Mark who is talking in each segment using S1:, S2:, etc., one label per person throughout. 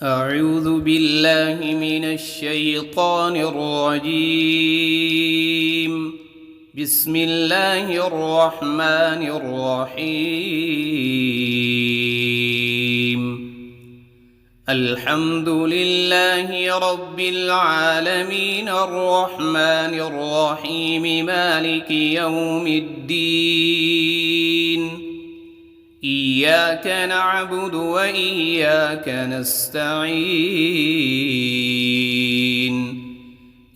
S1: أعوذ بالله من الشيطان الرجيم. بسم الله الرحمن الرحيم. الحمد لله رب العالمين الرحمن الرحيم مالك يوم الدين. إياك نعبد وإياك نستعين.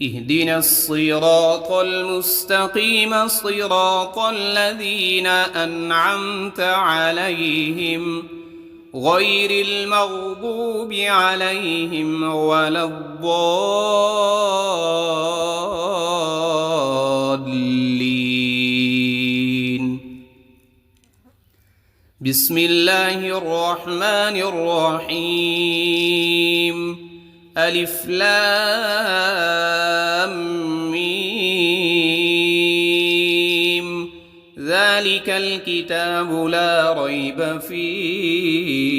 S1: اهدنا الصراط المستقيم صراط الذين أنعمت عليهم غير المغضوب عليهم ولا الضالين. بسم الله الرحمن الرحيم. ألف لام ميم. ذلك الكتاب لا ريب فيه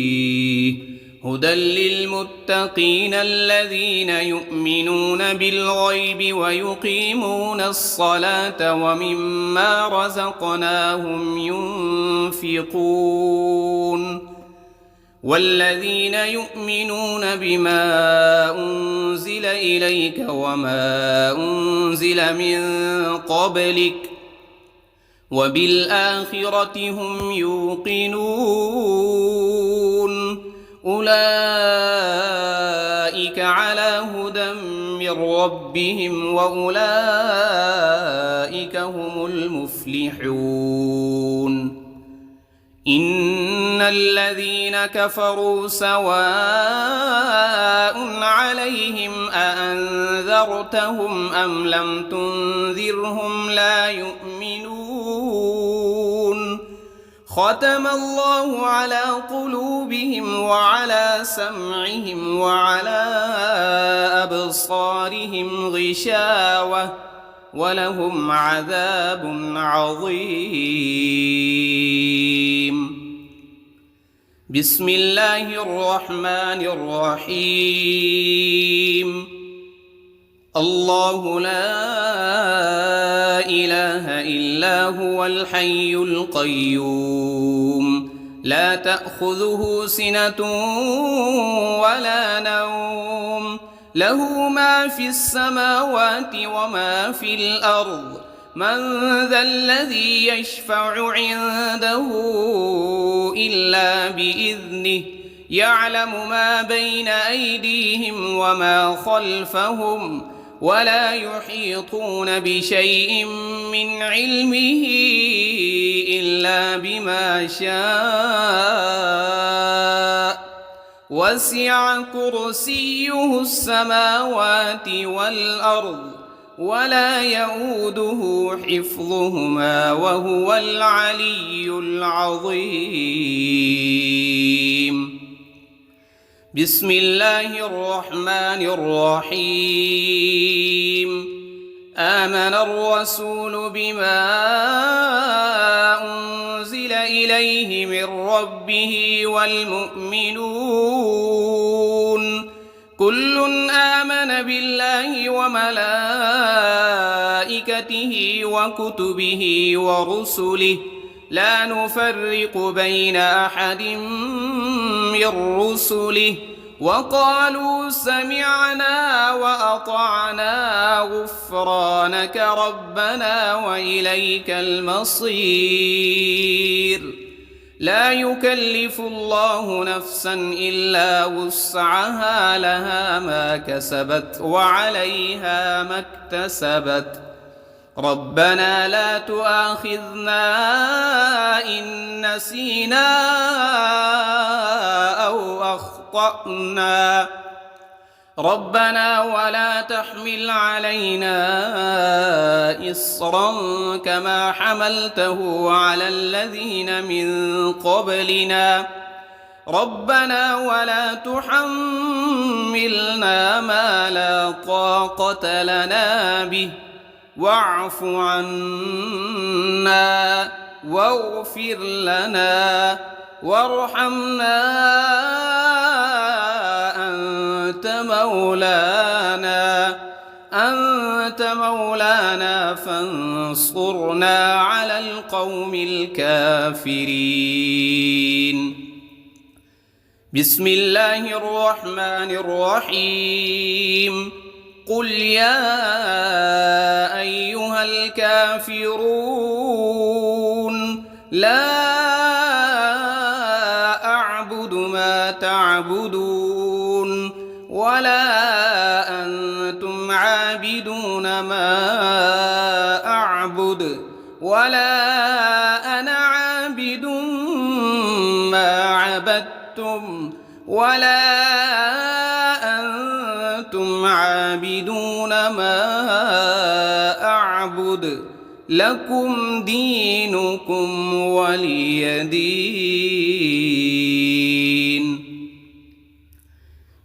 S1: هدى للمتقين الذين يؤمنون بالغيب ويقيمون الصلاة ومما رزقناهم ينفقون. والذين يؤمنون بما أنزل إليك وما أنزل من قبلك وبالآخرة هم يوقنون. أولئك على هدى من ربهم وأولئك هم المفلحون. إن الذين كفروا سواء عليهم أأنذرتهم أم لم تنذرهم لا يؤمنون. ختم الله على قلوبهم وعلى سمعهم وعلى أبصارهم غشاوة ولهم عذاب عظيم. بسم الله الرحمن الرحيم. الله لا إله إلا هو الحي القيوم لا تأخذه سنة ولا نوم له ما في السماوات وما في الأرض. من ذا الذي يشفع عنده إلا بإذنه يعلم ما بين أيديهم وما خلفهم ولا يحيطون بشيء من علمه إلا بما شاء. وسع كرسيه السماوات والأرض ولا يؤوده حفظهما وهو العلي العظيم. بسم الله الرحمن الرحيم. آمن الرسول بما أنزل إليه من ربه والمؤمنون كل آمن بالله وملائكته وكتبه ورسله لا نفرق بين أحد من رسله وقالوا سمعنا وأطعنا غفرانك ربنا وإليك المصير. لا يكلف الله نفسا إلا وسعها لها ما كسبت وعليها ما اكتسبت. ربنا لا تؤاخذنا إن نسينا أو أخطأنا. ربنا ولا تحمل علينا إصرا كما حملته على الذين من قبلنا. ربنا ولا تحملنا ما لا طاقة لنا به واعف عنا واغفر لنا وارحمنا أنت مولانا فانصرنا على القوم الكافرين. بسم الله الرحمن الرحيم. قل يا أيها الكافرون لا أعبد ما تعبدون ولا أنتم عابدون ما أعبد ولا أنا عابد ما عبدتم ولا أنتم عابدون ما أعبد لكم دينكم ولي دين.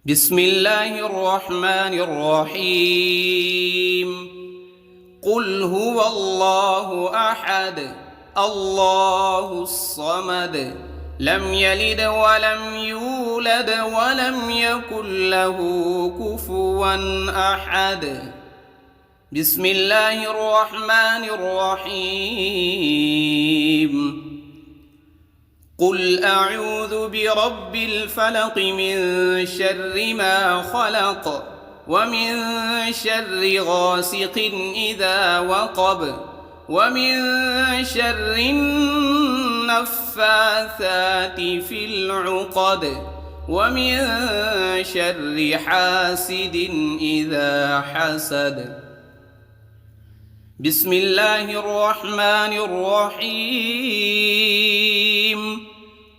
S1: بسم الله الرحمن الرحيم. قل هو الله أحد الله الصمد لم يلد ولم يولد ولم يكن له كفوا أحد. بسم الله الرحمن الرحيم. قل أعوذ برب الفلق من شر ما خلق ومن شر غاسق إذا وقب ومن شر النفاثات في العقد ومن شر حاسد إذا حسد. بسم الله الرحمن الرحيم.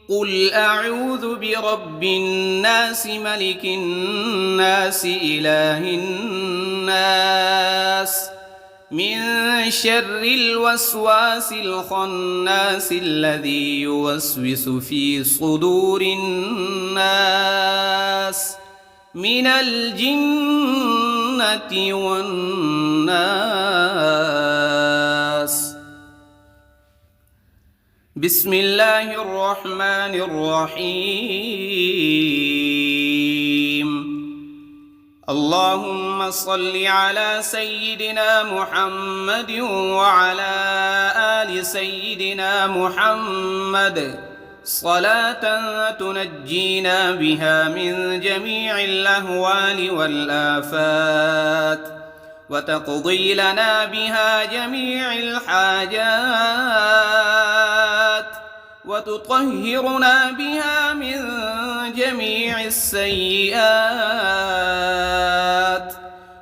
S1: قل أعوذ برب الناس ملك الناس إله الناس من شر الوسواس الخناس الذي يوسوس في صدور الناس من الجنة والناس. بسم الله الرحمن الرحيم. اللهم صل على سيدنا محمد وعلى آل سيدنا محمد صلاة تنجينا بها من جميع الأهوال والآفات وتقضي لنا بها جميع الحاجات وتطهرنا بها من جميع السيئات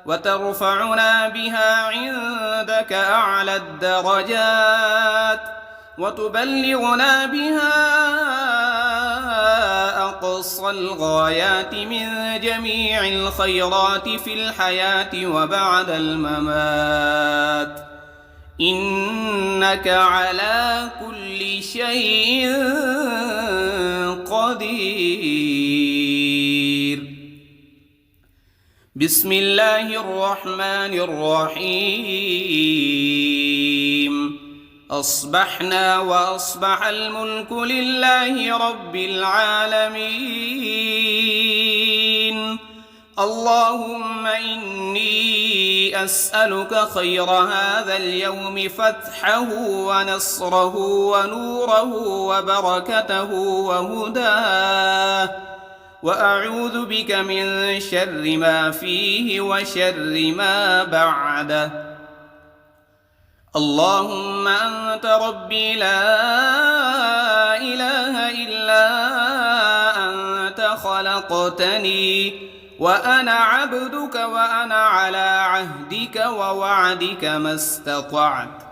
S1: وترفعنا بها عندك أعلى الدرجات وتبلغنا بها أقصى الغايات من جميع الخيرات في الحياة وبعد الممات إنك على كل شيء قدير. بسم الله الرحمن الرحيم. أصبحنا وأصبح الملك لله رب العالمين. اللهم إني أسألك خير هذا اليوم فتحه ونصره ونوره وبركته وهداه وأعوذ بك من شر ما فيه وشر ما بعده. اللهم أنت ربي لا إله إلا أنت خلقتني وأنا عبدك وأنا على عهدك ووعدك ما استطعت.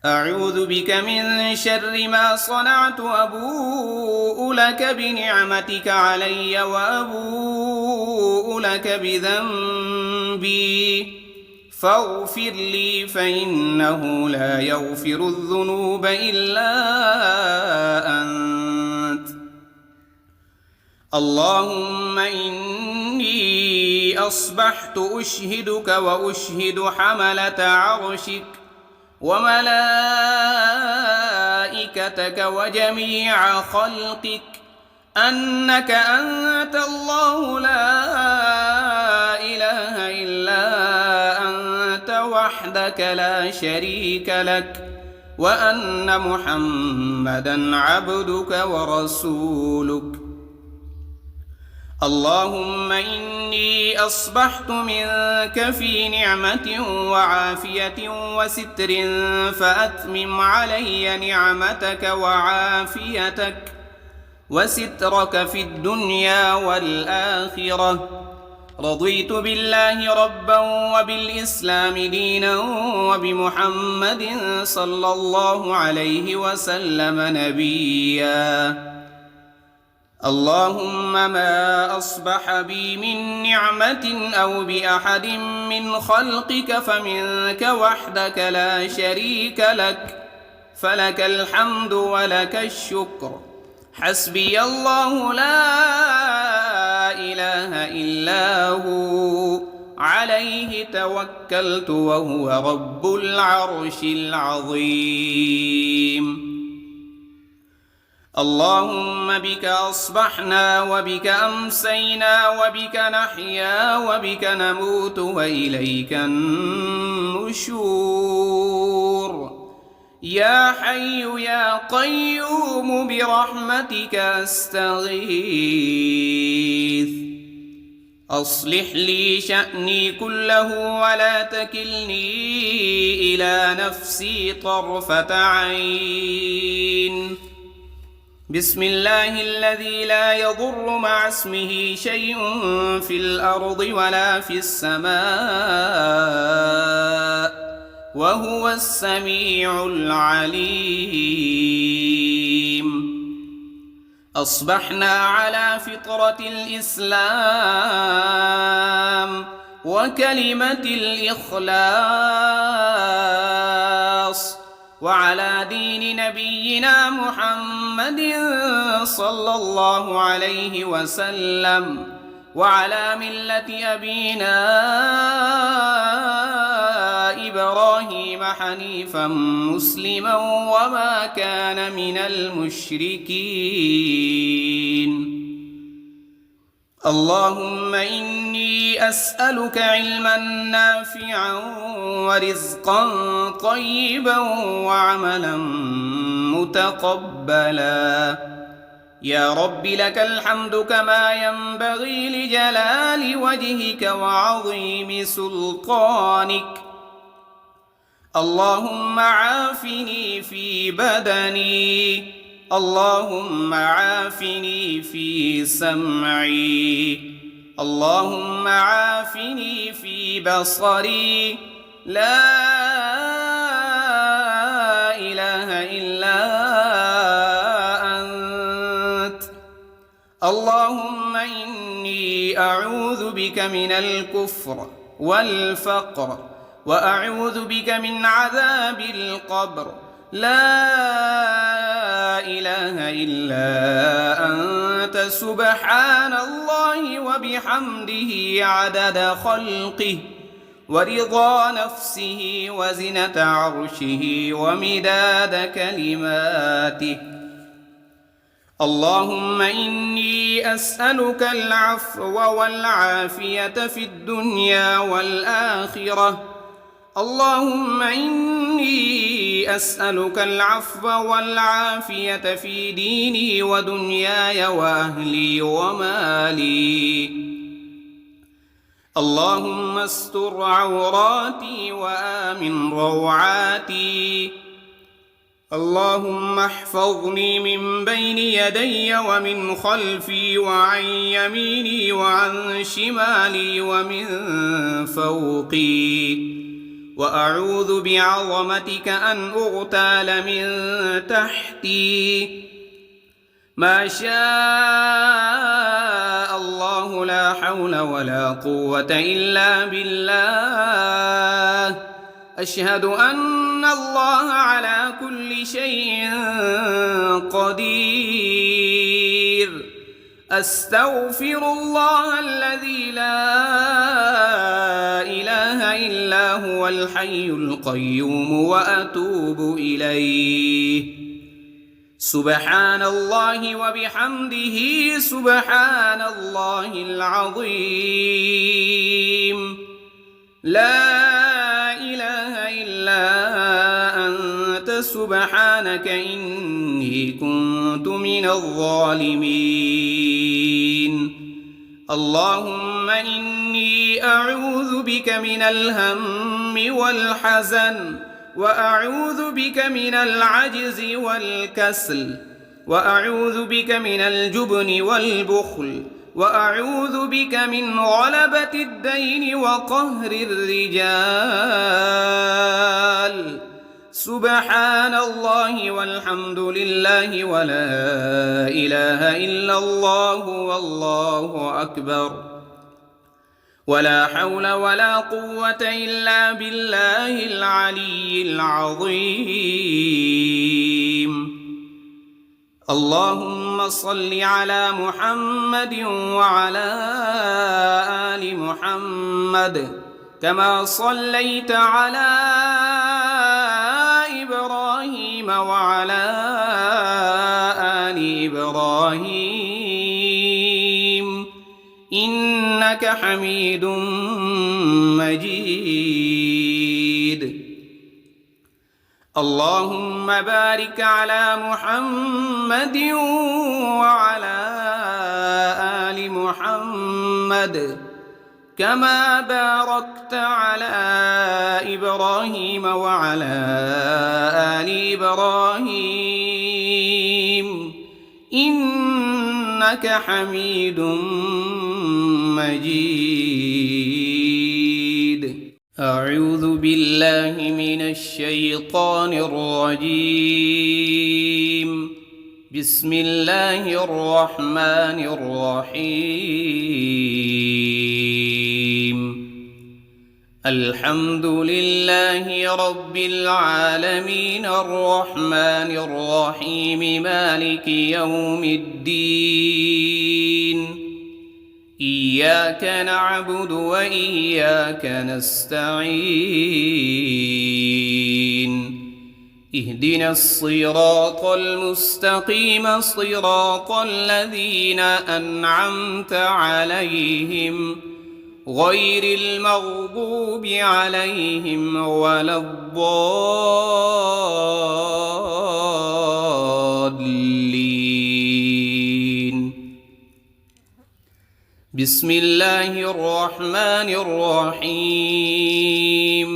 S1: أعوذ بك من شر ما صنعت أبوء لك بنعمتك علي وأبوء لك بذنبي فاغفر لي فإنه لا يغفر الذنوب إلا أنت. اللهم إني أصبحت أشهدك وأشهد حملة عرشك وملائكتك وجميع خلقك أنك أنت الله لا وحدك لا شريك لك وأن محمدًا عبدك ورسولك. اللهم إني أصبحت منك في نعمة وعافية وستر، فأتمم علي نعمتك وعافيتك وسترك في الدنيا والآخرة. رضيت بالله ربا وبالإسلام دينا وبمحمد صلى الله عليه وسلم نبيا. اللهم ما أصبح بي من نعمة أو بأحد من خلقك فمنك وحدك لا شريك لك، فلك الحمد ولك الشكر. حسبي الله لا إله إلا هو، عليه توكلت وهو رب العرش العظيم. اللهم بك أصبحنا وبك أمسينا وبك نحيا وبك نموت وإليك النشور. يا حي يا قيوم برحمتك أستغيث، أصلح لي شأني كله ولا تكلني إلى نفسي طرفة عين. بسم الله الذي لا يضر مع اسمه شيء في الأرض ولا في السماء وهو السميع العليم. أصبحنا على فطرة الإسلام وكلمة الإخلاص وعلى دين نبينا محمد صلى الله عليه وسلم وعلى ملة أبينا إبراهيم حنيفا مسلما وما كان من المشركين. اللهم إني أسألك علما نافعا ورزقا طيبا وعملا متقبلا. يا رب لك الحمد كما ينبغي لجلال وجهك وعظيم سلطانك. اللهم عافني في بدني، اللهم عافني في سمعي، اللهم عافني في بصري. لا إله إلا أنت. اللهم إني أعوذ بك من الكفر والفقر وأعوذ بك من عذاب القبر. لا إله إلا أنت سبحان الله وبحمده عدد خلقه ورضا نفسه وزنة عرشه ومداد كلماته. اللهم إني أسألك العفو والعافية في الدنيا والآخرة. اللهم إني أسألك العفو والعافية في ديني ودنياي وأهلي ومالي. اللهم استر عوراتي وآمن روعاتي. اللهم احفظني من بين يدي ومن خلفي وعن يميني وعن شمالي ومن فوقي. وأعوذ بعظمتك أن أغتال من تحتي. ما شاء الله لا حول ولا قوة إلا بالله. أشهد أن الله على كل شيء قدير. أستغفر الله الذي لا إله إلا هو الحي القيوم وأتوب إليه. سبحان الله وبحمده سبحان الله العظيم. لا إله سبحانك إني كنت من الظالمين. اللهم إني أعوذ بك من الهم والحزن، وأعوذ بك من العجز والكسل، وأعوذ بك من الجبن والبخل، وأعوذ بك من غلبة الدين وقهر الرجال. سبحان الله والحمد لله ولا إله إلا الله والله أكبر، ولا حول ولا قوة إلا بالله العلي العظيم. اللهم صل على محمد وعلى آل محمد كما صليت على إبراهيم وعلى آل إبراهيم إنك حميد مجيد. اللهم بارك على محمد وعلى آل محمد كما باركت على إبراهيم وعلى آل إبراهيم إنك حميد مجيد. أعوذ بالله من الشيطان الرجيم. بسم الله الرحمن الرحيم. الحمد لله رب العالمين الرحمن الرحيم مالك يوم الدين. إياك نعبد وإياك نستعين. اهدنا الصراط المستقيم صراط الذين أنعمت عليهم غير المغضوب عليهم ولا الضالين. بسم الله الرحمن الرحيم.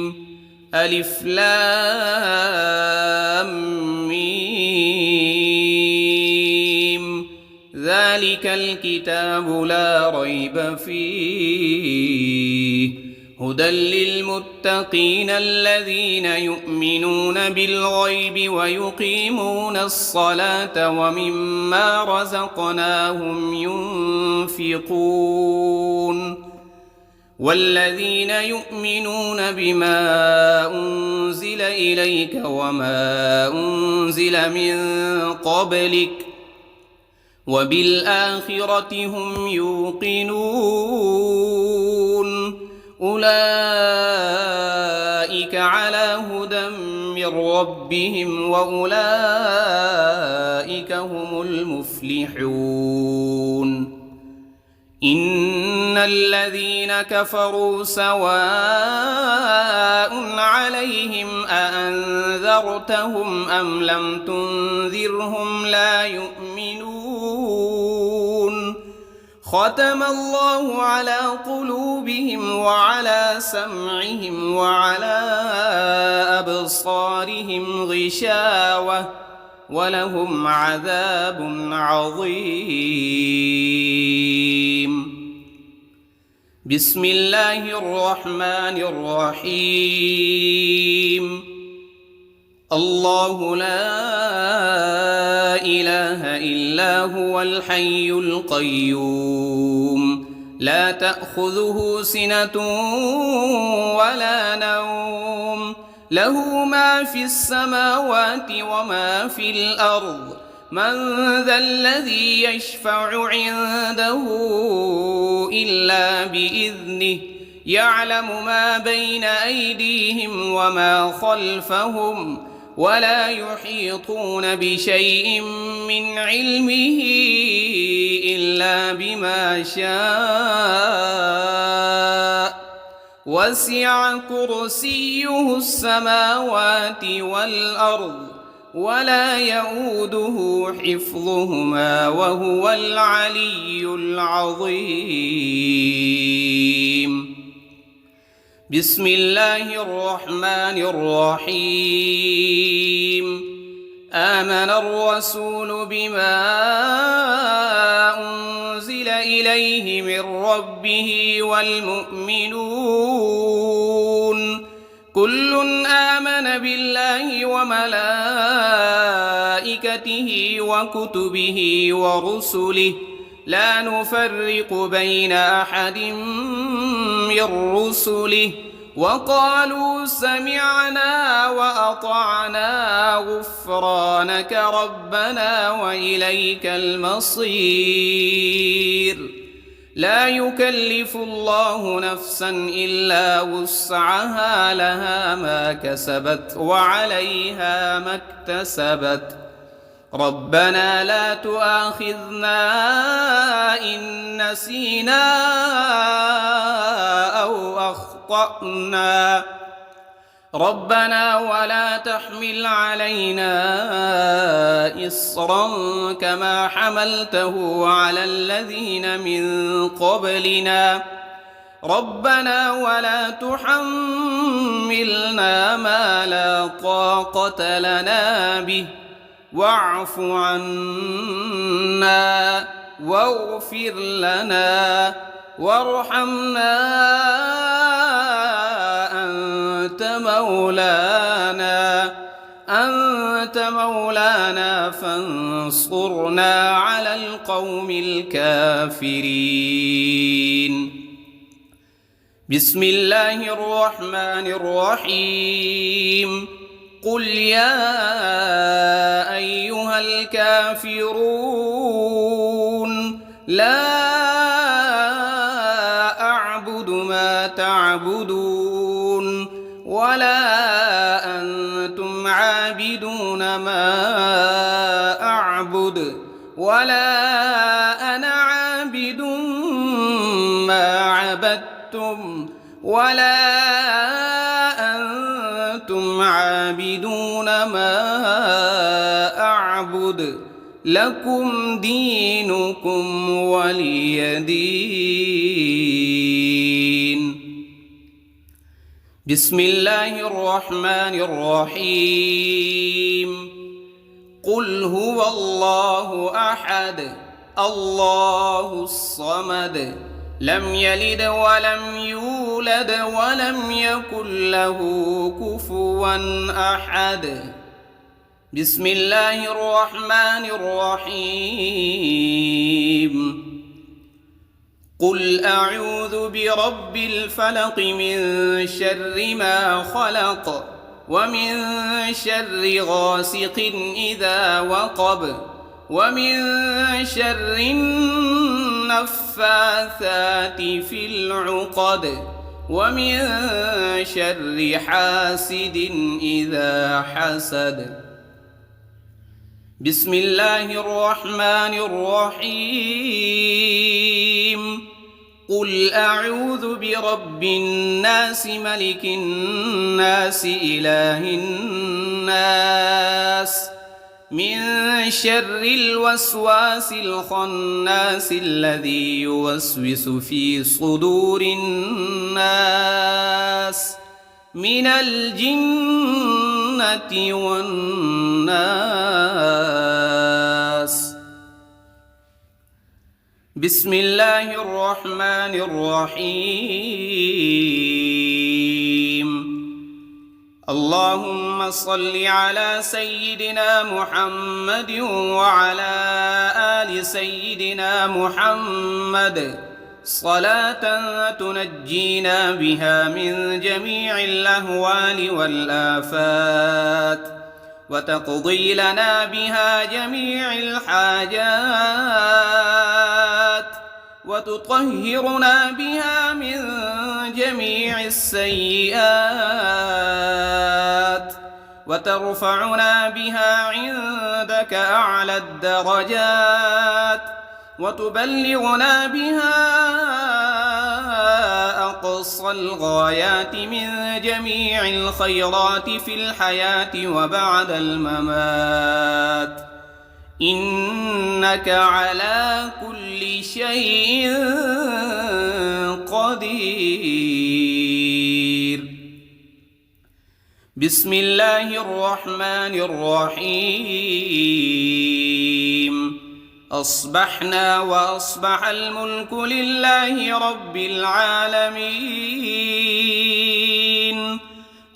S1: ألف لام ميم. ذلك الكتاب لا ريب فيه هدى للمتقين الذين يؤمنون بالغيب ويقيمون الصلاة ومما رزقناهم ينفقون. والذين يؤمنون بما أنزل إليك وما أنزل من قبلك وبالآخرة هم يوقنون. أولئك على هدى من ربهم وأولئك هم المفلحون. إن الذين كفروا سواء عليهم أأنذرتهم أم لم تنذرهم لا يؤمنون. ختم الله على قلوبهم وعلى سمعهم وعلى أبصارهم غشاوة ولهم عذاب عظيم. بسم الله الرحمن الرحيم. الله لا إله إلا هو الحي القيوم لا تأخذه سنة ولا نوم له ما في السماوات وما في الأرض. من ذا الذي يشفع عنده إلا بإذنه يعلم ما بين أيديهم وما خلفهم ولا يحيطون بشيء من علمه إلا بما شاء. وسع كرسيه السماوات والأرض ولا يؤوده حفظهما وهو العلي العظيم. بسم الله الرحمن الرحيم. آمن الرسول بما أنزل إليه من ربه والمؤمنون كل آمن بالله وملائكته وكتبه ورسله لا نفرق بين أحد من رسله وقالوا سمعنا وأطعنا غفرانك ربنا وإليك المصير. لا يكلف الله نفسا إلا وسعها لها ما كسبت وعليها ما اكتسبت. ربنا لا تؤاخذنا إن نسينا أو أخطأنا ربنا ولا تحمل علينا إصرا كما حملته على الذين من قبلنا ربنا ولا تحملنا ما لا طاقة لنا به واعف عنا واغفر لنا وارحمنا أنت مولانا فانصرنا على القوم الكافرين. بسم الله الرحمن الرحيم. قل يا أيها الكافرون لا أعبد ما تعبدون ولا أنتم عابدون ما أعبد ولا أنا عابد ما عبدتم ولا أنتم عابدون ما أعبد لكم دينكم ولي دين. بسم الله الرحمن الرحيم. قل هو الله أحد الله الصمد لم يلد ولم يولد ولم يكن له كفوا أحد. بسم الله الرحمن الرحيم. قل أعوذ برب الفلق من شر ما خلق ومن شر غاسق إذا وقب ومن شر النفاثات في العقد ومن شر حاسد إذا حسد. بسم الله الرحمن الرحيم. قل أعوذ برب الناس ملك الناس إله الناس من شر الوسواس الخناس الذي يوسوس في صدور الناس من الجنة والناس. بسم الله الرحمن الرحيم. اللهم صل على سيدنا محمد وعلى آل سيدنا محمد صلاة تنجينا بها من جميع الأهوال والآفات وتقضي لنا بها جميع الحاجات وتطهرنا بها من جميع السيئات وترفعنا بها عندك أعلى الدرجات وتبلغنا بها أقصى أقصى الغايات من جميع الخيرات في الحياة وبعد الممات، إنك على كل شيء قدير. بسم الله الرحمن الرحيم. أصبحنا وأصبح الملك لله رب العالمين.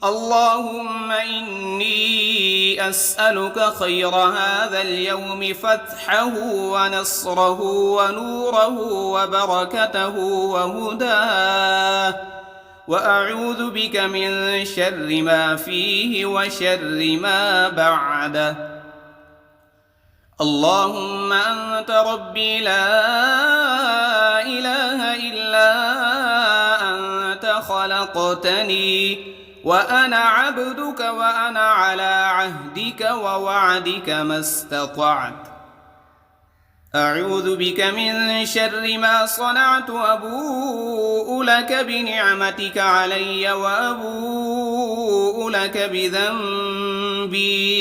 S1: اللهم إني أسألك خير هذا اليوم، فتحه ونصره ونوره وبركته وهداه، وأعوذ بك من شر ما فيه وشر ما بعده. اللهم أنت ربي لا إله إلا أنت، خلقتني وأنا عبدك وأنا على عهدك ووعدك ما استطعت. أعوذ بك من شر ما صنعت، أبوء لك بنعمتك علي وأبوء لك بذنبي،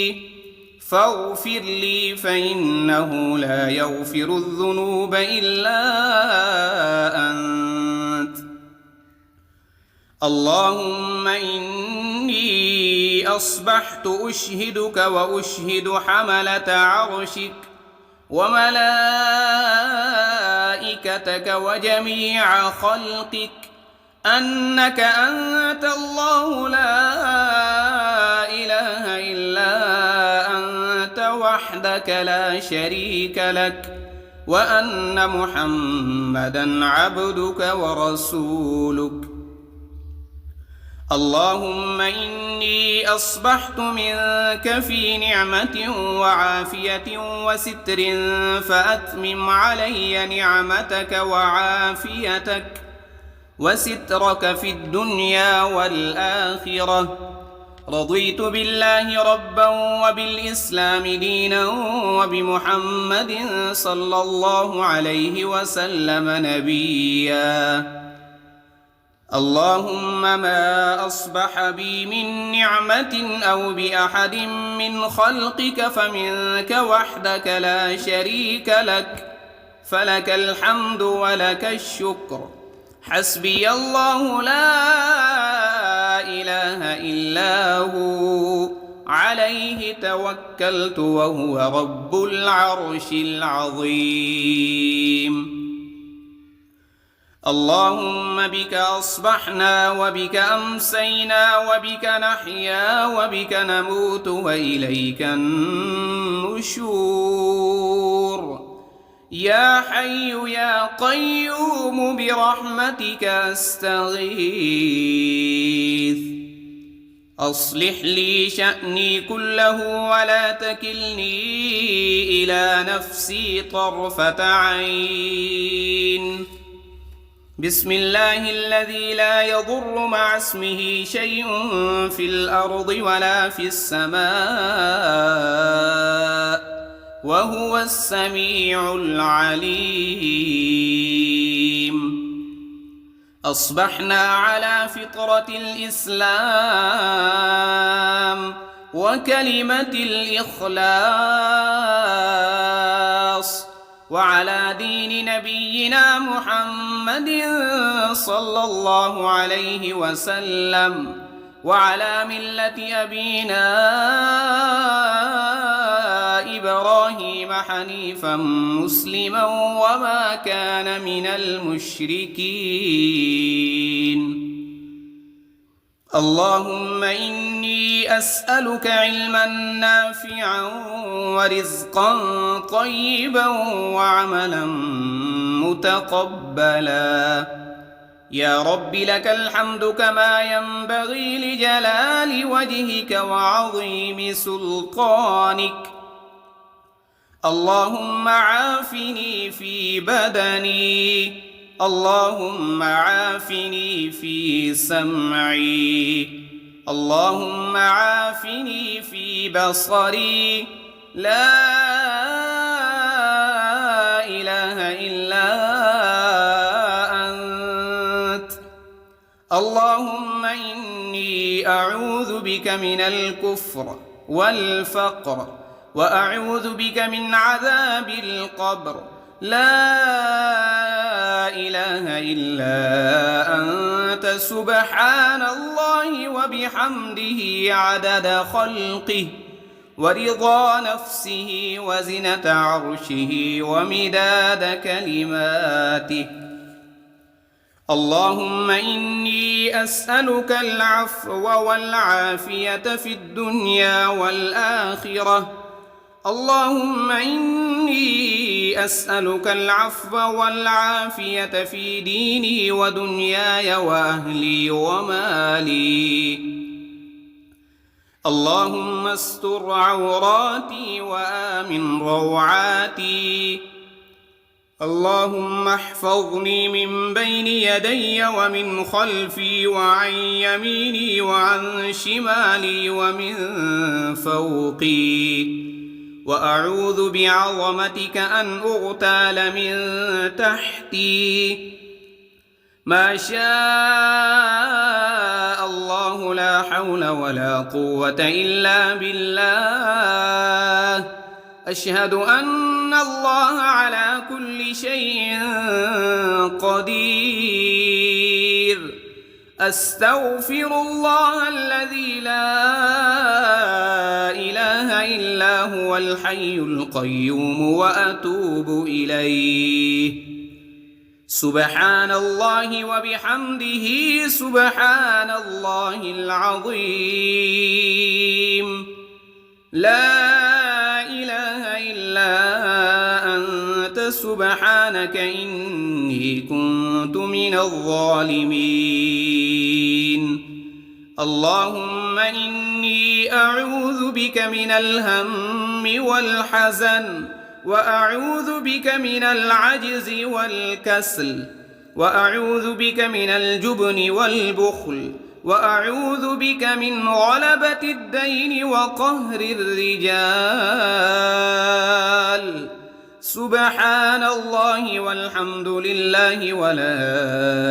S1: فاغفر لي فإنه لا يغفر الذنوب إلا أنت. اللهم إني أصبحت أشهدك وأشهد حملة عرشك وملائكتك وجميع خلقك أنك أنت الله لا إله إلا أنت وحدك لا شريك لك، وأن محمدًا عبدك ورسولك. اللهم إني أصبحت منك في نعمة وعافية وستر، فأتمم علي نعمتك وعافيتك وسترك في الدنيا والآخرة. رضيت بالله ربا وبالإسلام دينا وبمحمد صلى الله عليه وسلم نبيا. اللهم ما أصبح بي من نعمة أو بأحد من خلقك فمنك وحدك لا شريك لك، فلك الحمد ولك الشكر. حسبي الله لا إله إلا هو، عليه توكلت وهو رب العرش العظيم. اللهم بك أصبحنا وبك أمسينا وبك نحيا وبك نموت وإليك النشور. يا حي يا قيوم برحمتك أستغيث، أصلح لي شأني كله ولا تكلني إلى نفسي طرفة عين. بسم الله الذي لا يضر مع اسمه شيء في الأرض ولا في السماء، وهو السميع العليم. أصبحنا على فطرة الإسلام وكلمة الإخلاص، وعلى دين نبينا محمد صلى الله عليه وسلم، وعلى ملة أبينا إبراهيم حنيفا مسلما وما كان من المشركين. اللهم إني أسألك علما نافعا ورزقا طيبا وعملا متقبلا. يا رب لك الحمد كما ينبغي لجلال وجهك وعظيم سلطانك. اللهم عافني في بدني، اللهم عافني في سمعي، اللهم عافني في بصري. لا إله إلا أنت. اللهم إني أعوذ بك من الكفر والفقر وأعوذ بك من عذاب القبر لا إله إلا أنت سبحان الله وبحمده عدد خلقه ورضا نفسه وزنة عرشه ومداد كلماته. اللهم إني أسألك العفو والعافية في الدنيا والآخرة. اللهم إني أسألك العفو والعافية في ديني ودنياي وأهلي ومالي. اللهم استر عوراتي وآمن روعاتي. اللهم احفظني من بين يدي ومن خلفي وعن يميني وعن شمالي ومن فوقي، وأعوذ بعظمتك أن أغتال من تحتي. ما شاء الله لا حول ولا قوة إلا بالله. أشهد أن الله على كل شيء قدير. أستغفر الله الذي لا إله إلا هو الحي القيوم وأتوب إليه. سبحان الله وبحمده سبحان الله العظيم. لا إله إلا أنت سبحانك إني كنت من الظالمين. اللهم إني أعوذ بك من الهم والحزن، وأعوذ بك من العجز والكسل، وأعوذ بك من الجبن والبخل، وأعوذ بك من غلبة الدين وقهر الرجال. سبحان الله والحمد لله ولا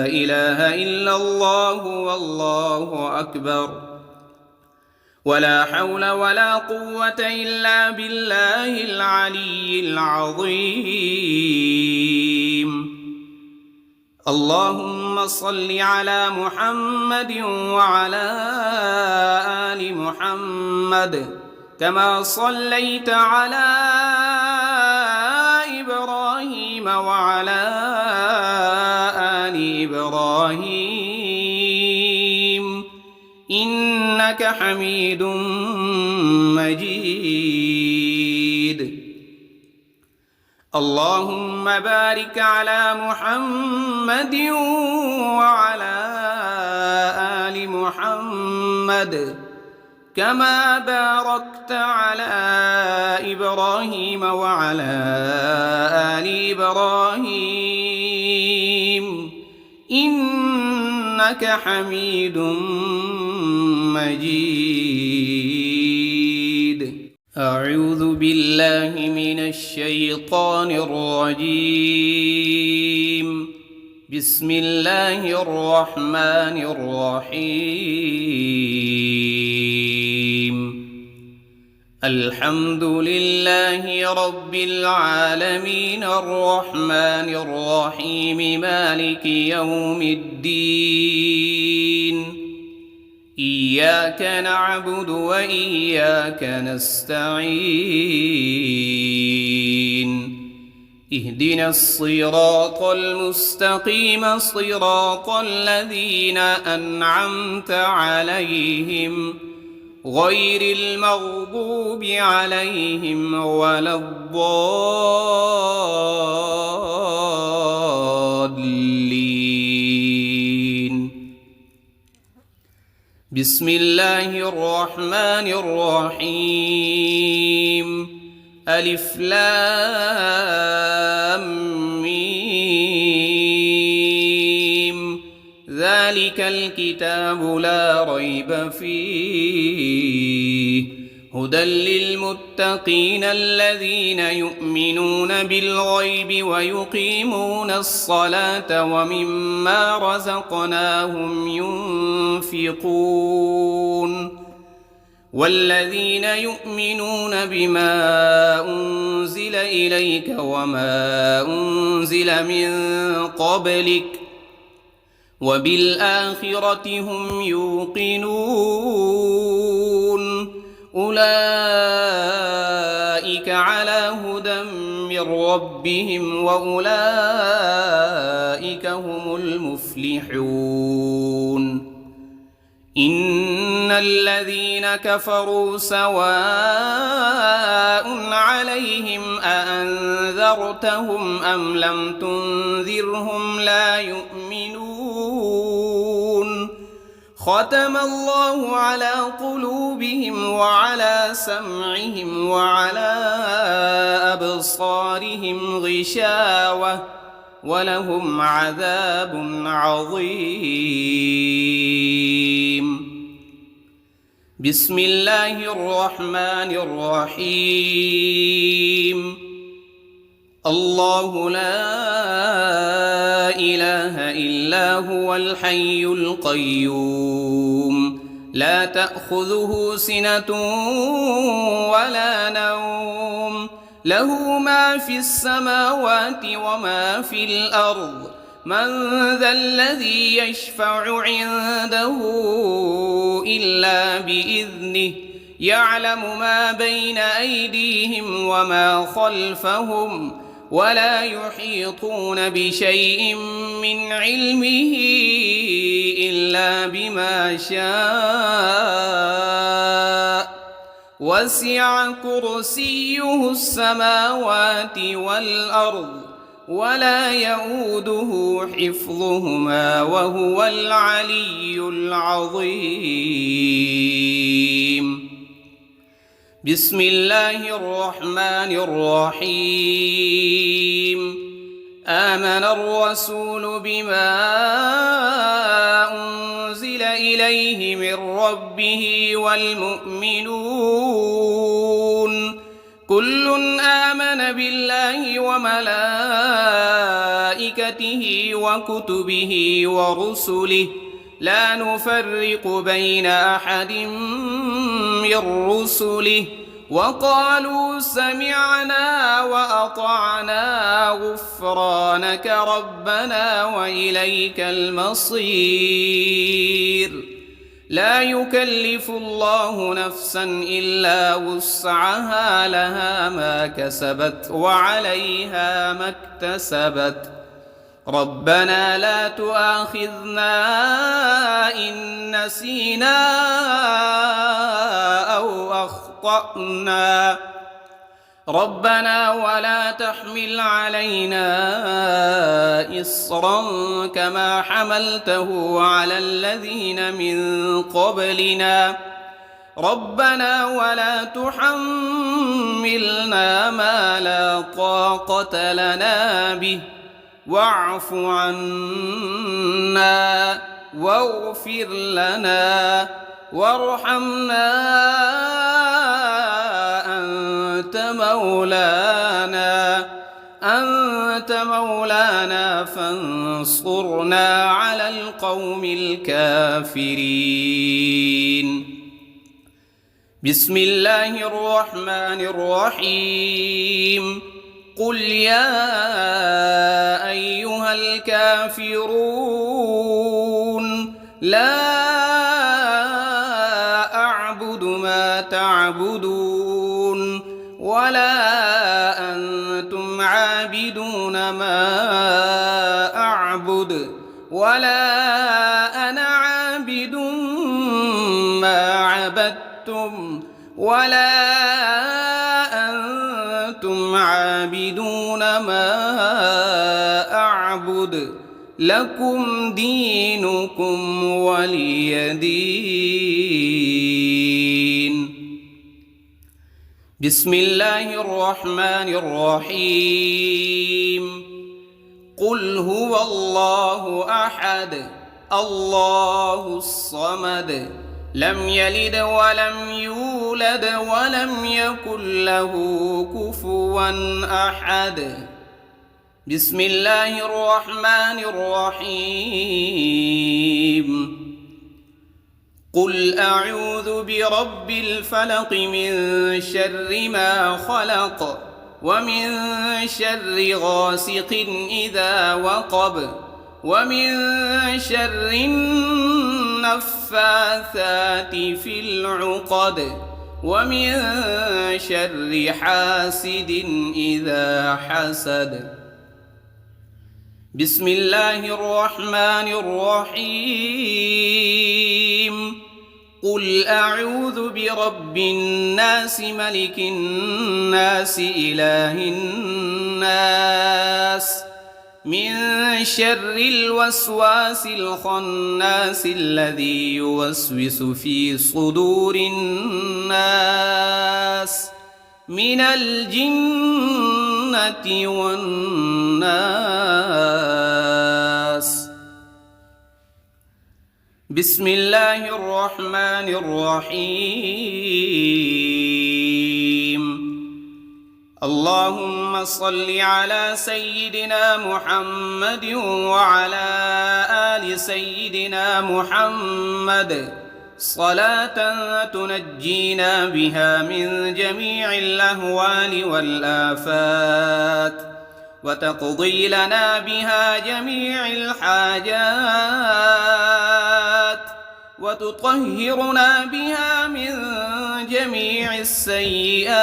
S1: إله إلا الله والله أكبر، ولا حول ولا قوة إلا بالله العلي العظيم. اللهم صل على محمد وعلى آل محمد كما صليت على إبراهيم وعلى آل إبراهيم إنك حميد مجيد. اللهم بارك على محمد وعلى آل محمد كما باركت على إبراهيم وعلى آل إبراهيم إنك حميد مجيد. أعوذ بالله من الشيطان الرجيم. بسم الله الرحمن الرحيم. الحمد لله رب العالمين الرحمن الرحيم مالك يوم الدين. إياك نعبد وإياك نستعين. اهدنا الصراط المستقيم صراط الذين أنعمت عليهم غير المغضوب عليهم ولا الضالين. بسم الله الرحمن الرحيم. ألف لام ميم. ذلك الكتاب لا ريب فيه هدى للمتقين الذين يؤمنون بالغيب ويقيمون الصلاة ومما رزقناهم ينفقون والذين يؤمنون بما أنزل إليك وما أنزل من قبلك وبالآخرة هم يوقنون أولئك على هدى من ربهم وأولئك هم المفلحون إن الذين كفروا سواء عليهم أأنذرتهم أم لم تنذرهم لا يؤمنون ختم الله على قلوبهم وعلى سمعهم وعلى أبصارهم غشاوة ولهم عذاب عظيم. بسم الله الرحمن الرحيم. الله لا إله إلا هو الحي القيوم لا تأخذه سنة ولا نوم له ما في السماوات وما في الأرض من ذا الذي يشفع عنده إلا بإذنه يعلم ما بين أيديهم وما خلفهم ولا يحيطون بشيء من علمه إلا بما شاء وسع كرسيه السماوات والأرض ولا يؤوده حفظهما وهو العلي العظيم. بسم الله الرحمن الرحيم. آمن الرسول بما أنزل إليه من ربه والمؤمنون كل آمن بالله وملائكته وكتبه ورسله لا نفرق بين أحد من رسله وقالوا سمعنا وأطعنا غفرانك ربنا وإليك المصير. لا يكلف الله نفسا إلا وسعها لها ما كسبت وعليها ما اكتسبت ربنا لا تؤاخذنا إن نسينا أو أخطأنا ربنا ولا تحمل علينا إصرا كما حملته على الذين من قبلنا ربنا ولا تحملنا ما لا طاقة لنا به واعف عنا واغفر لنا وارحمنا أنت مولانا فانصرنا على القوم الكافرين. بسم الله الرحمن الرحيم. قل يا أيها الكافرون لا أعبد ما تعبدون ولا أنتم عابدون ما أعبد ولا أنا عابد ما عبدتم ولا أنتم عابدون ما أعبد لكم دينكم ولي دين. بسم الله الرحمن الرحيم. قل هو الله أحد الله الصمد لم يلد ولم يولد ولم يكن له كفوا أحد. بسم الله الرحمن الرحيم. قل أعوذ برب الفلق من شر ما خلق ومن شر غاسق إذا وقب ومن شر النفاثات في العقد ومن شر حاسد إذا حسد. بسم الله الرحمن الرحيم. قل أعوذ برب الناس ملك الناس إله الناس من شر الوسواس الخناس الذي يوسوس في صدور الناس من الجنة والناس. بسم الله الرحمن الرحيم. اللهم صل على سيدنا محمد وعلى آل سيدنا محمد صلاة تنجينا بها من جميع الأهوال والآفات وتقضي لنا بها جميع الحاجات وتطهرنا بها من جميع السيئات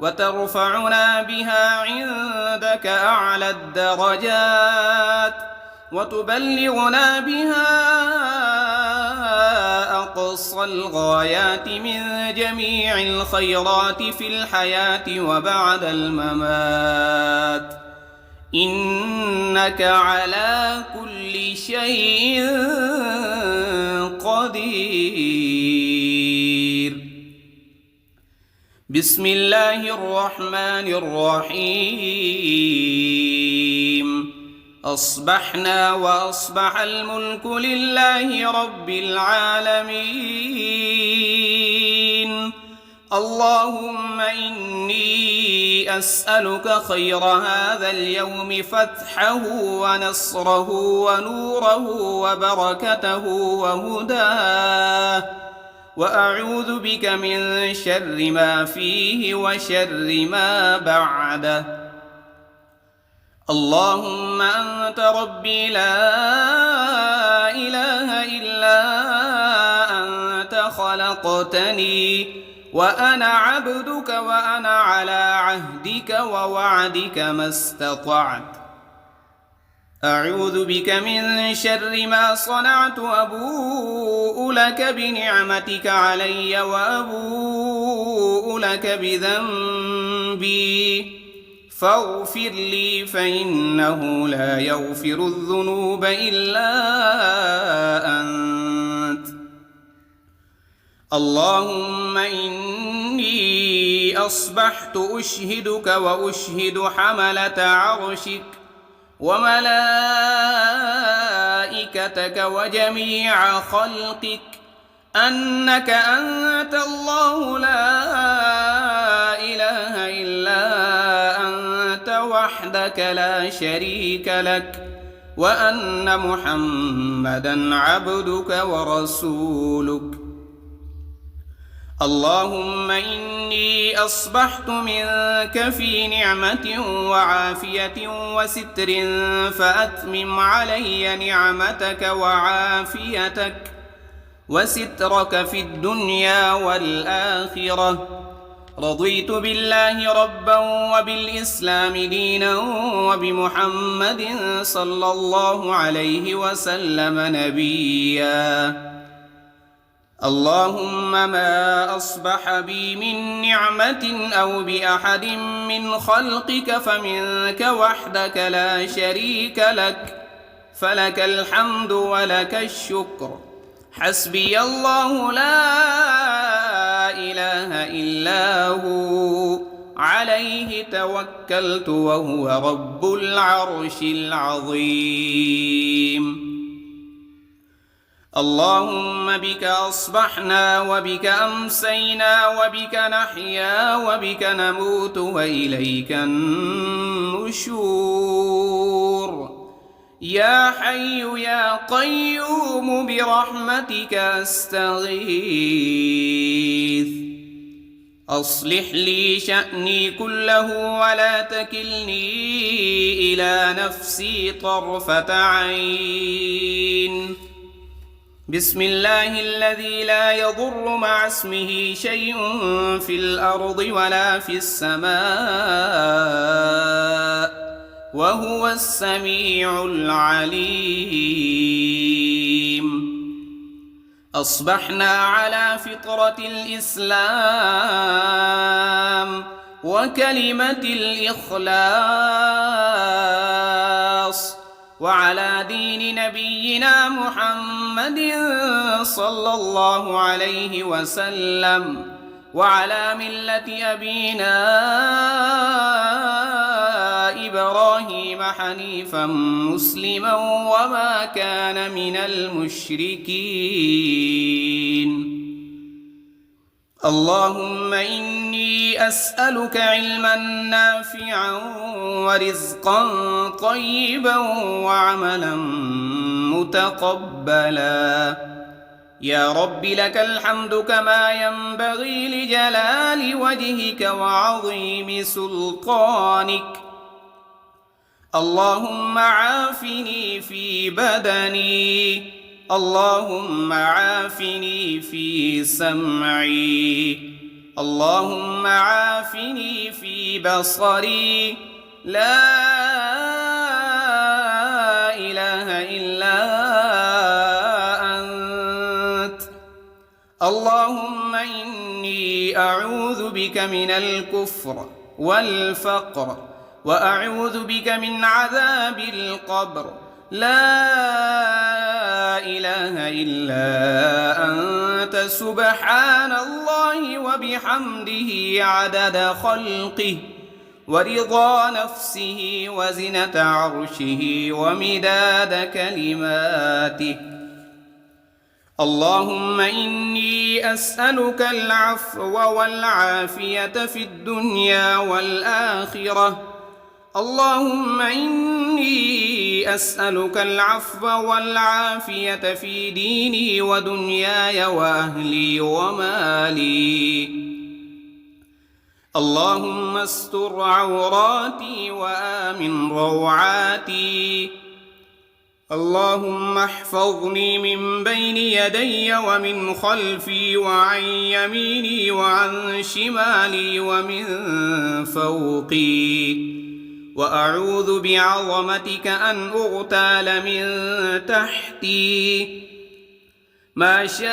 S1: وترفعنا بها عندك أعلى الدرجات وتبلغنا بها أقصى الغايات من جميع الخيرات في الحياة وبعد الممات، إنك على كل شيء قدير. بسم الله الرحمن الرحيم. أصبحنا وأصبح الملك لله رب العالمين. اللهم إني أسألك خير هذا اليوم فتحه ونصره ونوره وبركته وهداه، وأعوذ بك من شر ما فيه وشر ما بعده. اللهم أنت ربي لا إله إلا أنت خلقتني وأنا عبدك وأنا على عهدك ووعدك ما استطعت. أعوذ بك من شر ما صنعت، أبوء لك بنعمتك علي وأبوء لك بذنبي فاغفر لي فإنه لا يغفر الذنوب إلا أنت. اللهم إني أصبحت أشهدك وأشهد حملة عرشك وملائكتك وجميع خلقك أنك أنت الله لا إله إلا أنت وحدك لا شريك لك، وأن محمدًا عبدك ورسولك. اللهم إني أصبحت منك في نعمة وعافية وستر فأتمم علي نعمتك وعافيتك وسترك في الدنيا والآخرة. رضيت بالله ربا وبالإسلام دينا وبمحمد صلى الله عليه وسلم نبيا. اللهم ما أصبح بي من نعمة أو بأحد من خلقك فمنك وحدك لا شريك لك، فلك الحمد ولك الشكر. حسبي الله لا إله إلا هو عليه توكلت وهو رب العرش العظيم. اللهم بك أصبحنا وبك أمسينا وبك نحيا وبك نموت وإليك النشور. يا حي يا قيوم برحمتك أستغيث. أصلح لي شأني كله ولا تكلني إلى نفسي طرفة عين. بسم الله الذي لا يضر مع اسمه شيء في الأرض ولا في السماء وهو السميع العليم. أصبحنا على فطرة الإسلام وكلمة الإخلاص وعلى دين نبينا محمد صلى الله عليه وسلم وعلى ملة أبينا إبراهيم حنيفا مسلما وما كان من المشركين. اللهم إني أسألك علما نافعا ورزقا طيبا وعملا متقبلا. يا رب لك الحمد كما ينبغي لجلال وجهك وعظيم سلطانك. اللهم عافني في بدني، اللهم عافني في سمعي، اللهم عافني في بصري. لا إله إلا أنت. اللهم إني أعوذ بك من الكفر والفقر وأعوذ بك من عذاب القبر. لا إله إلا أنت سبحان الله وبحمده عدد خلقه ورضا نفسه وزنة عرشه ومداد كلماته. اللهم إني أسألك العفو والعافية في الدنيا والآخرة. اللهم إني أسألك العفو والعافية في ديني ودنياي وأهلي ومالي. اللهم استر عوراتي وآمن روعاتي. اللهم احفظني من بين يدي ومن خلفي وعن يميني وعن شمالي ومن فوقي. وأعوذ بعظمتك أن أغتال من تحتي. ما شاء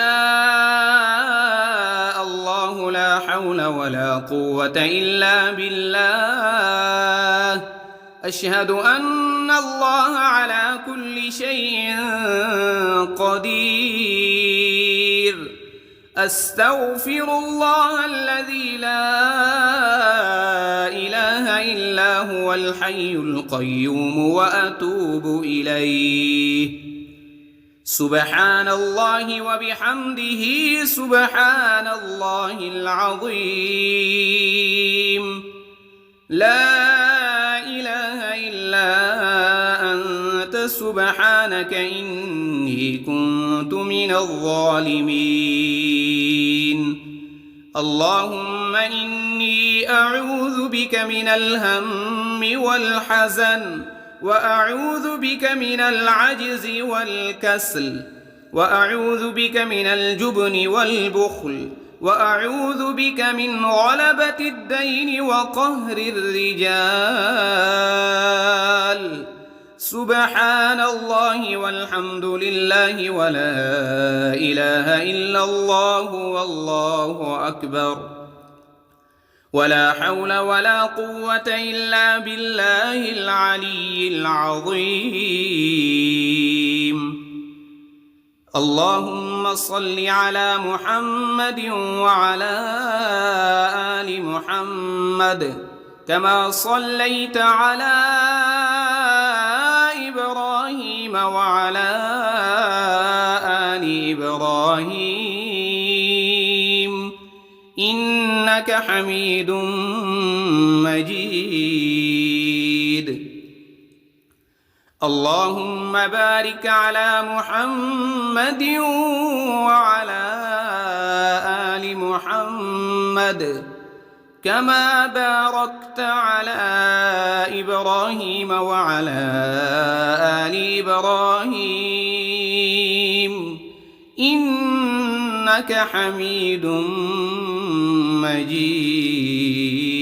S1: الله لا حول ولا قوة إلا بالله. أشهد أن الله على كل شيء قدير. أستغفر الله الذي لا إله إلا هو الحي القيوم وأتوب إليه. سبحان الله وبحمده سبحان الله العظيم. لا إله إلا أنت سبحانك إني كنت من الظالمين. اللهم إني أعوذ بك من الهم والحزن وأعوذ بك من العجز والكسل وأعوذ بك من الجبن والبخل وأعوذ بك من غلبة الدين وقهر الرجال. سبحان الله والحمد لله ولا إله إلا الله والله أكبر. ولا حول ولا قوة إلا بالله العلي العظيم. اللهم صل على محمد وعلى آل محمد كما صليت على إبراهيم وعلى آل إبراهيم إنك حميد مجيد. اللهم بارك على محمد وعلى آل محمد كما باركت على إبراهيم وعلى آل إبراهيم إنك حميد مجيد.